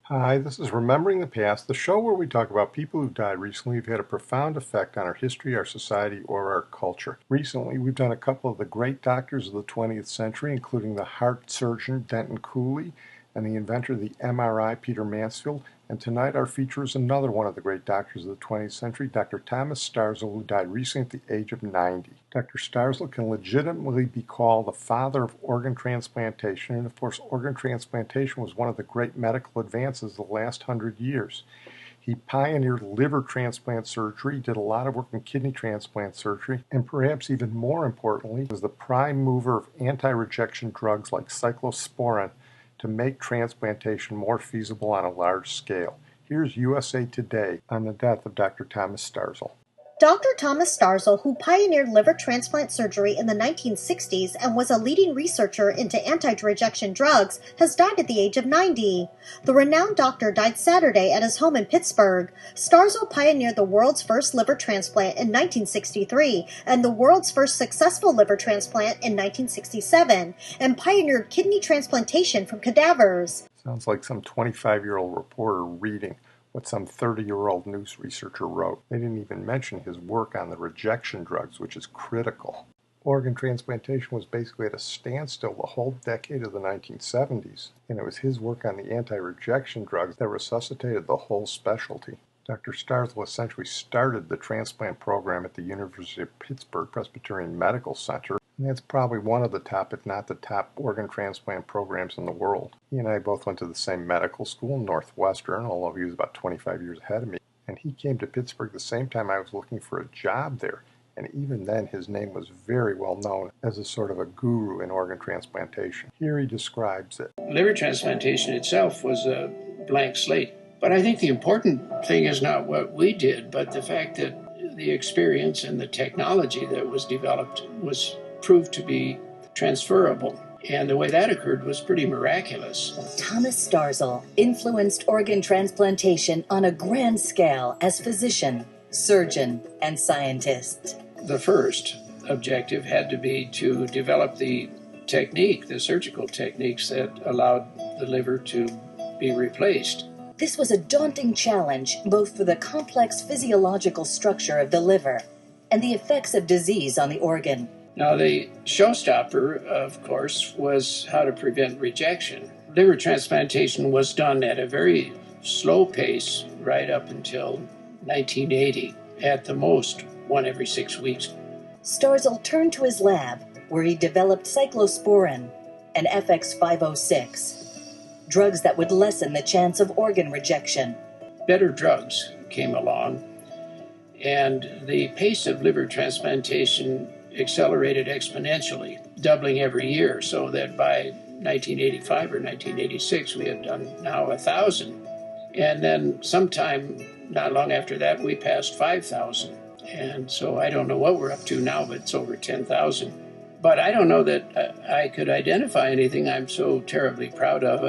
Hi, this is Remembering the Past, the show where we talk about people who've died recently who've had a profound effect on our history, our society, or our culture. Recently, we've done a couple of the great doctors of the 20th century, including the heart surgeon Denton Cooley and the inventor of the MRI, Peter Mansfield. And tonight our feature is another one of the great doctors of the 20th century, Dr. Thomas Starzl, who died recently at the age of 90. Dr. Starzl can legitimately be called the father of organ transplantation, and of course organ transplantation was one of the great medical advances of the last 100 years. He pioneered liver transplant surgery, did a lot of work in kidney transplant surgery, and perhaps even more importantly, was the prime mover of anti-rejection drugs like cyclosporin to make transplantation more feasible on a large scale. Here's USA Today on the death of Dr. Thomas Starzl. Dr. Thomas Starzl, who pioneered liver transplant surgery in the 1960s and was a leading researcher into anti-rejection drugs, has died at the age of 90. The renowned doctor died Saturday at his home in Pittsburgh. Starzl pioneered the world's first liver transplant in 1963 and the world's first successful liver transplant in 1967, and pioneered kidney transplantation from cadavers. Sounds like some 25-year-old reporter reading what some 30-year-old news researcher wrote. They didn't even mention his work on the rejection drugs, which is critical. Organ transplantation was basically at a standstill the whole decade of the 1970s, and it was his work on the anti-rejection drugs that resuscitated the whole specialty. Dr. Starzl essentially started the transplant program at the University of Pittsburgh Presbyterian Medical Center, and that's probably one of the top, if not the top, organ transplant programs in the world. He and I both went to the same medical school, Northwestern, although he was about 25 years ahead of me, and he came to Pittsburgh the same time I was looking for a job there, and even then his name was very well known as a sort of a guru in organ transplantation. Here he describes it. Liver transplantation itself was a blank slate. But I think the important thing is not what we did, but the fact that the experience and the technology that was developed was proved to be transferable. And the way that occurred was pretty miraculous. Thomas Starzl influenced organ transplantation on a grand scale as physician, surgeon, and scientist. The first objective had to be to develop the technique, the surgical techniques that allowed the liver to be replaced. This was a daunting challenge both for the complex physiological structure of the liver and the effects of disease on the organ. Now, the showstopper, of course, was how to prevent rejection. Liver transplantation was done at a very slow pace right up until 1980, at the most, one every 6 weeks. Starzl turned to his lab, where he developed cyclosporin and FX506, drugs that would lessen the chance of organ rejection. Better drugs came along, and the pace of liver transplantation accelerated exponentially, doubling every year, so that by 1985 or 1986 we had done now 1,000. And then sometime not long after that we passed 5,000. And so I don't know what we're up to now, but it's over 10,000. But I don't know that I could identify anything I'm so terribly proud of,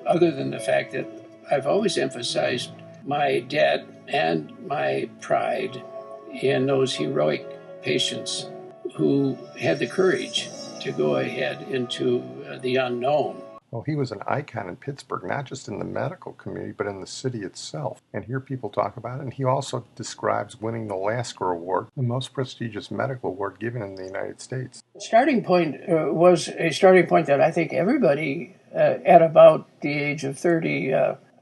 other than the fact that I've always emphasized my debt and my pride in those heroic patients who had the courage to go ahead into the unknown. Well, he was an icon in Pittsburgh, not just in the medical community, but in the city itself. And here people talk about it. And he also describes winning the Lasker Award, the most prestigious medical award given in the United States. The starting point was a starting point that I think everybody at about the age of 30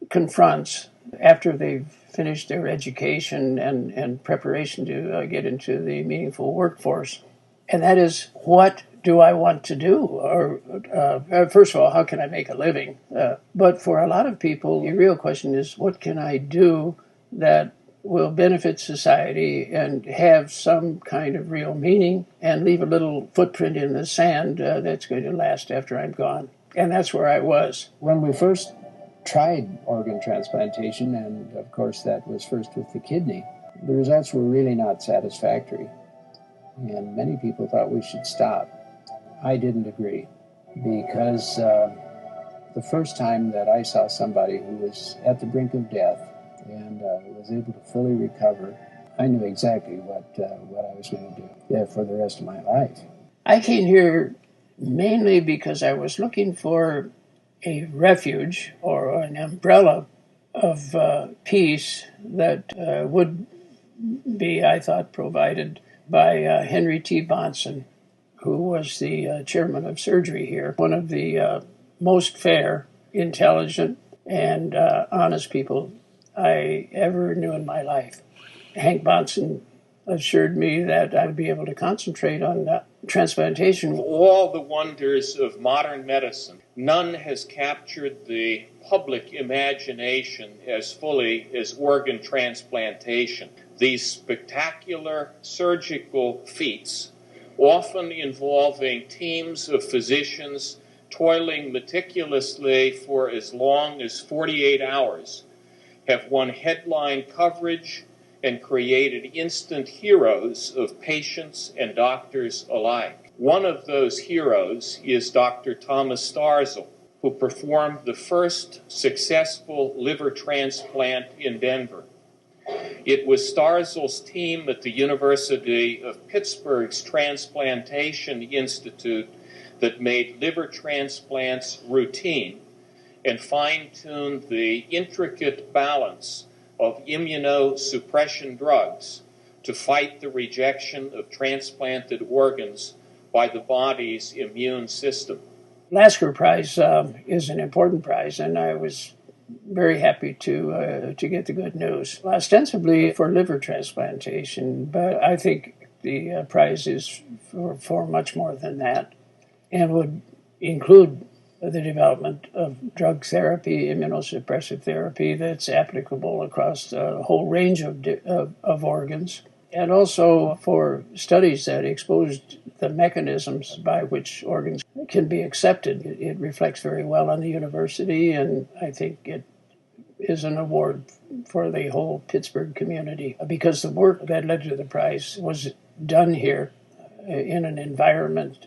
confronts after they've finished their education and preparation to get into the meaningful workforce. And that is, what do I want to do? Or first of all, how can I make a living? But for a lot of people, the real question is, what can I do that will benefit society and have some kind of real meaning and leave a little footprint in the sand that's going to last after I'm gone? And that's where I was. When we first tried organ transplantation, and of course that was first with the kidney, the results were really not satisfactory. And many people thought we should stop. I didn't agree, because the first time that I saw somebody who was at the brink of death and was able to fully recover, I knew exactly what I was going to do for the rest of my life. I came here mainly because I was looking for a refuge or an umbrella of peace that would be, I thought, provided by Henry T. Bonson, who was the chairman of surgery here, one of the most fair, intelligent, and honest people I ever knew in my life. Hank Bonson assured me that I would be able to concentrate on transplantation. Of all the wonders of modern medicine, none has captured the public imagination as fully as organ transplantation. These spectacular surgical feats, often involving teams of physicians toiling meticulously for as long as 48 hours, have won headline coverage and created instant heroes of patients and doctors alike. One of those heroes is Dr. Thomas Starzl, who performed the first successful liver transplant in Denver. It was Starzl's team at the University of Pittsburgh's Transplantation Institute that made liver transplants routine and fine-tuned the intricate balance of immunosuppression drugs to fight the rejection of transplanted organs by the body's immune system. Lasker Prize is an important prize, and I was very happy to get the good news, ostensibly for liver transplantation, but I think the prize is for much more than that, and would include the development of drug therapy, immunosuppressive therapy that's applicable across a whole range of organs, and also for studies that exposed the mechanisms by which organs can be accepted. It reflects very well on the university, and I think it is an award for the whole Pittsburgh community, because the work that led to the prize was done here in an environment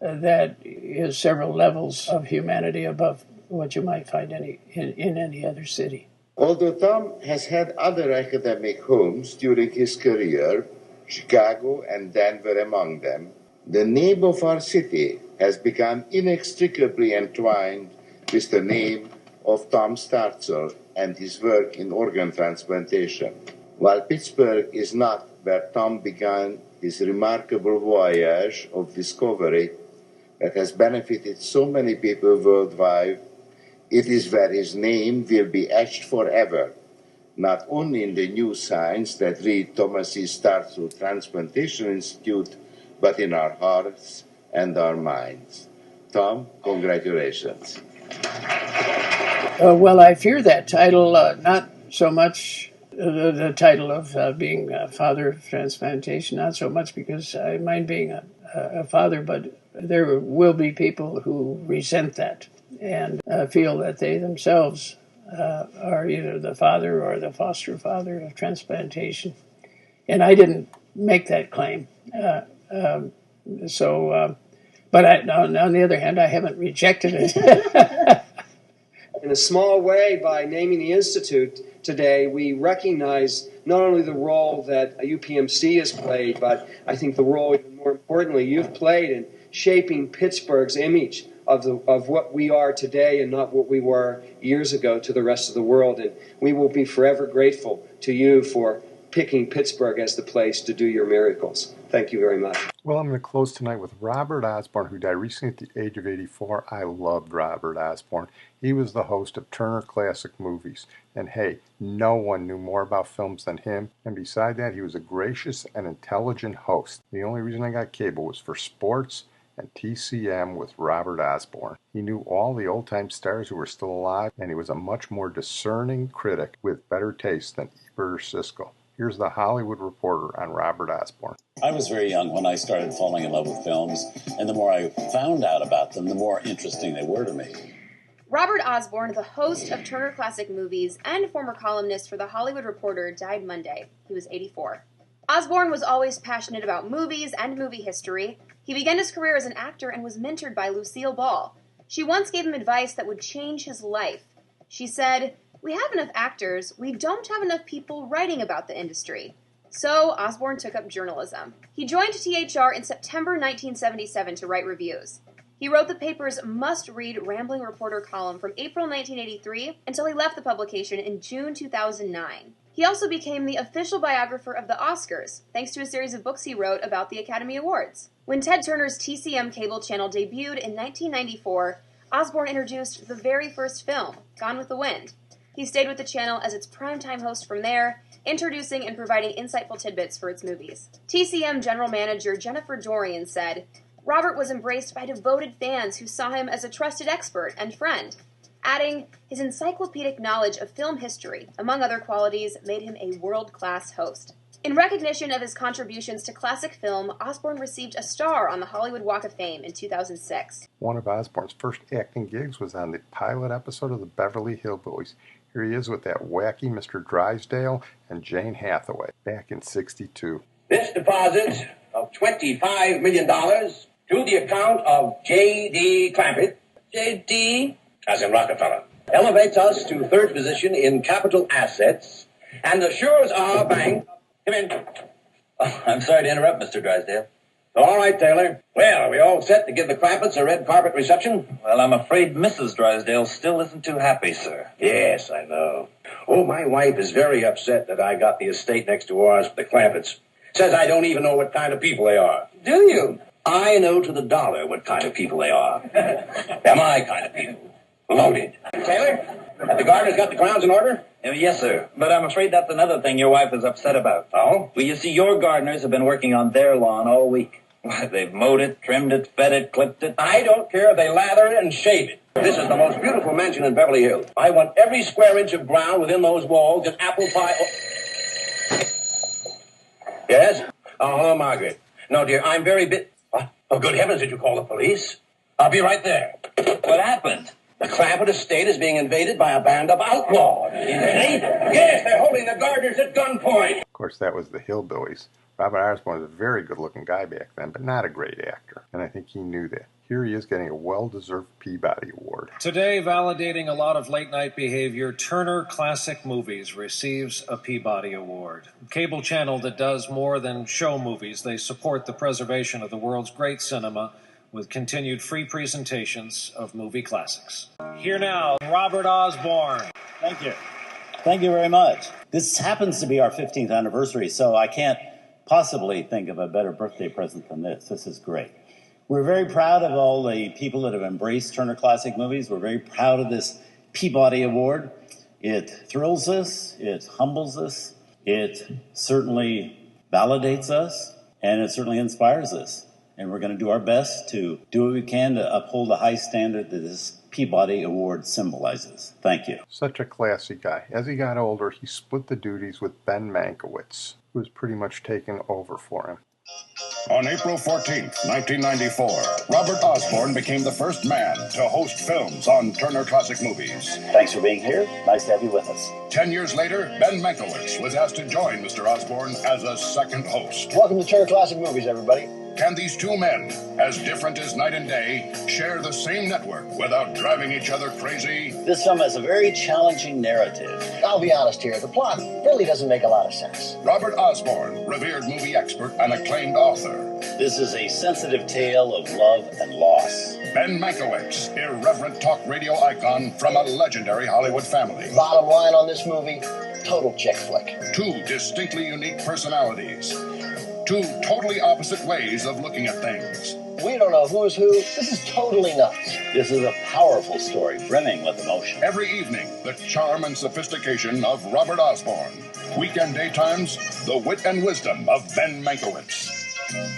that is several levels of humanity above what you might find in any other city. Although Tom has had other academic homes during his career, Chicago and Denver among them, the name of our city has become inextricably entwined with the name of Tom Starzl and his work in organ transplantation. While Pittsburgh is not where Tom began his remarkable voyage of discovery that has benefited so many people worldwide, it is where his name will be etched forever, not only in the new signs that read Thomas E. Starzl Transplantation Institute, but in our hearts and our minds. Tom, congratulations. Well, I fear that title, not so much the title of being a father of transplantation, not so much because I mind being a father, but there will be people who resent that and feel that they themselves are either the father or the foster father of transplantation. And I didn't make that claim. But on the other hand, I haven't rejected it. In a small way, by naming the Institute today, we recognize not only the role that UPMC has played, but I think the role, even more importantly, you've played in shaping Pittsburgh's image of what we are today and not what we were years ago to the rest of the world. And we will be forever grateful to you for picking Pittsburgh as the place to do your miracles. Thank you very much. Well, I'm going to close tonight with Robert Osborne, who died recently at the age of 84. I loved Robert Osborne. He was the host of Turner Classic Movies. And hey, no one knew more about films than him. And beside that, he was a gracious and intelligent host. The only reason I got cable was for sports and TCM with Robert Osborne. He knew all the old-time stars who were still alive, and he was a much more discerning critic with better taste than Ebert or Siskel. Here's the Hollywood Reporter on Robert Osborne. I was very young when I started falling in love with films, and the more I found out about them, the more interesting they were to me. Robert Osborne, the host of Turner Classic Movies and former columnist for The Hollywood Reporter, died Monday. He was 84. Osborne was always passionate about movies and movie history. He began his career as an actor and was mentored by Lucille Ball. She once gave him advice that would change his life. She said, "We have enough actors, we don't have enough people writing about the industry." So Osborne took up journalism. He joined THR in September 1977 to write reviews. He wrote the paper's must-read Rambling Reporter column from April 1983 until he left the publication in June 2009. He also became the official biographer of the Oscars, thanks to a series of books he wrote about the Academy Awards. When Ted Turner's TCM cable channel debuted in 1994, Osborne introduced the very first film, Gone with the Wind. He stayed with the channel as its primetime host from there, introducing and providing insightful tidbits for its movies. TCM general manager Jennifer Dorian said, "Robert was embraced by devoted fans who saw him as a trusted expert and friend," adding, "His encyclopedic knowledge of film history, among other qualities, made him a world-class host." In recognition of his contributions to classic film, Osborne received a star on the Hollywood Walk of Fame in 2006. One of Osborne's first acting gigs was on the pilot episode of the Beverly Hillbillies. Here he is with that wacky Mr. Drysdale and Jane Hathaway back in '62. This deposit of $25 million to the account of J.D. Clampett, J.D. as in Rockefeller, elevates us to third position in capital assets and assures our bank... Come in. Oh, I'm sorry to interrupt, Mr. Drysdale. All right, Taylor. Well, are we all set to give the Clampetts a red carpet reception? Well, I'm afraid Mrs. Drysdale still isn't too happy, sir. Yes, I know. Oh, my wife is very upset that I got the estate next to ours for the Clampetts. Says I don't even know what kind of people they are. Do you? I know to the dollar what kind of people they are. They're my kind of people. Loaded. Taylor, have the gardeners got the grounds in order? Yes, sir. But I'm afraid that's another thing your wife is upset about. Oh? Well, you see, your gardeners have been working on their lawn all week. Why, they've mowed it, trimmed it, fed it, clipped it. I don't care if they lather it and shave it. This is the most beautiful mansion in Beverly Hills. I want every square inch of ground within those walls just apple pie. Yes? Oh, hello, Margaret. No, dear, I'm very Oh, good heavens, did you call the police? I'll be right there. What happened? The Clampett estate is being invaded by a band of outlaws. Invaded? Yes, they're holding the gardeners at gunpoint. Of course, that was the Hillbillies. Robert Osborne was a very good-looking guy back then, but not a great actor, and I think he knew that. Here he is getting a well-deserved Peabody Award. Today, validating a lot of late-night behavior, Turner Classic Movies receives a Peabody Award. A cable channel that does more than show movies. They support the preservation of the world's great cinema with continued free presentations of movie classics. Here now, Robert Osborne. Thank you. Thank you very much. This happens to be our 15th anniversary, so I can't possibly think of a better birthday present than this. This is great. We're very proud of all the people that have embraced Turner Classic Movies. We're very proud of this Peabody Award. It thrills us, it humbles us, it certainly validates us, and it certainly inspires us. And we're going to do our best to do what we can to uphold the high standard that this Peabody Award symbolizes. Thank you. Such a classy guy. As he got older, he split the duties with Ben Mankiewicz, who was pretty much taken over for him. On April 14th, 1994, Robert Osborne became the first man to host films on Turner Classic Movies. Thanks for being here. Nice to have you with us. 10 years later, Ben Mankiewicz was asked to join Mr. Osborne as a second host. Welcome to Turner Classic Movies, everybody. Can these two men, as different as night and day, share the same network without driving each other crazy? This film has a very challenging narrative. I'll be honest here, the plot really doesn't make a lot of sense. Robert Osborne, revered movie expert and acclaimed author. This is a sensitive tale of love and loss. Ben Mankiewicz, irreverent talk radio icon from a legendary Hollywood family. Bottom line on this movie, total chick flick. Two distinctly unique personalities. Two totally opposite ways of looking at things. We don't know who's who. This is totally nuts. This is a powerful story, brimming with emotion. Every evening, the charm and sophistication of Robert Osborne. Weekend daytimes, the wit and wisdom of Ben Mankiewicz.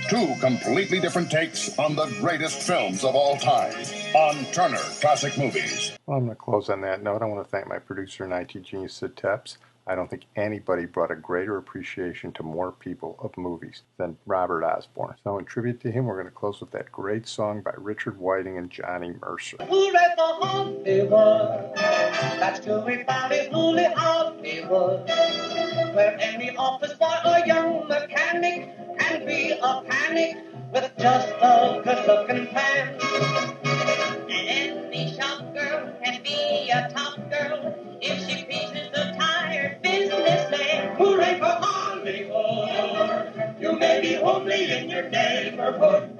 Two completely different takes on the greatest films of all time on Turner Classic Movies. Well, I'm going to close on that note. I want to thank my producer and IT genius, Sid Tepps. I don't think anybody brought a greater appreciation to more people of movies than Robert Osborne. So in tribute to him, we're going to close with that great song by Richard Whiting and Johnny Mercer. Hooray for Hollywood, that's to be found in Hollywood, where any office boy or young mechanic can be a panic with just a good-looking pan. And any shop girl can be a top girl if she pleases the tired businessman. Hooray for Hollywood! You may be homely in your neighborhood.